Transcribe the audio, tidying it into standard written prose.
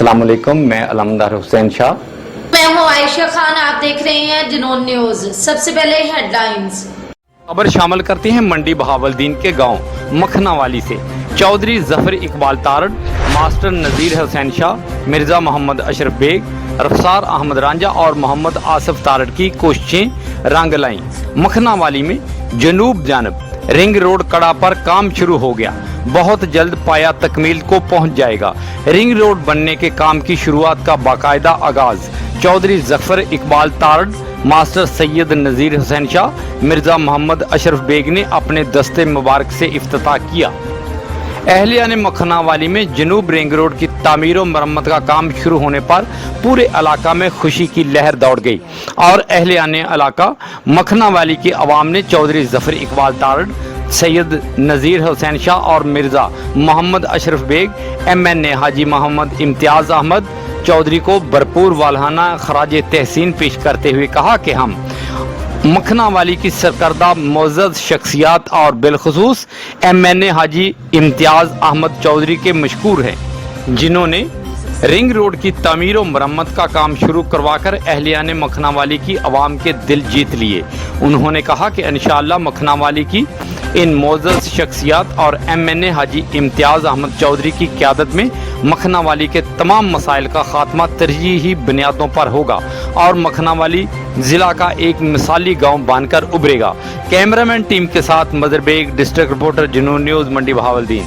अस्सलाम वालेकुम, मैं अलमदार हुसैन शाह। मैं हूं आयशा खान, आप देख रहे हैं जुनून न्यूज। सबसे पहले हेडलाइंस। खबर शामिल करते हैं मंडी बहावलदीन के गांव मखनावाली से। चौधरी जफर इकबाल तारड़, मास्टर नज़ीर हुसैन शाह, मिर्ज़ा मोहम्मद अशरफ बेग, रफ्सार अहमद रांझा और मोहम्मद आसिफ तारड़ की कोशिशें रंग लाईं। मखनावाली में जनूब जानब रिंग रोड कड़ा पर काम शुरू हो गया, बहुत जल्द पाया तकमील को पहुंच जाएगा। रिंग रोड बनने के काम की शुरुआत का बाकायदा आगाज चौधरी जफर इकबाल तारड़, मास्टर सैयद नज़ीर हुसैन शाह, मिर्ज़ा मोहम्मद अशरफ बेग ने अपने दस्ते मुबारक से इफ्तिताह किया। अहलिया ने मखनावाली में जनूब रिंग रोड की तामीर और मरम्मत का काम शुरू होने पर पूरे इलाका में खुशी की लहर दौड़ गई और अहलिया ने इलाका मखनावाली की आवाम ने चौधरी जफर इकबाल तारड़, सैयद नज़ीर हुसैन शाह और मिर्ज़ा मोहम्मद अशरफ बेग, MNA हाजी मोहम्मद इम्तियाज़ अहमद चौधरी को भरपूर वालहाना खराज तहसीन पेश करते हुए कहा कि हम मखनावाली की सरकर्दा मोअज़्ज़ज़ शख्सियात और बिलखुसूस MNA हाजी इम्तियाज़ अहमद चौधरी के मशकूर हैं, जिन्होंने रिंग रोड की तामीर और मरम्मत का काम शुरू करवाकर अहलिया ने मखनावाली की आवाम के दिल जीत लिए। उन्होंने कहा कि इंशाअल्लाह मखनावाली की इन मोअज़्ज़ज़ शख्सियात और MNA हाजी इम्तियाज़ अहमद चौधरी की क़यादत में मखनावाली के तमाम मसाइल का खात्मा तरजीही बुनियादों पर होगा और मखनावाली ज़िला का एक मिसाली गांव बनकर उभरेगा। कैमरामैन टीम के साथ मदर बेग, डिस्ट्रिक्ट रिपोर्टर जुनून न्यूज़, मंडी बहावलदीन।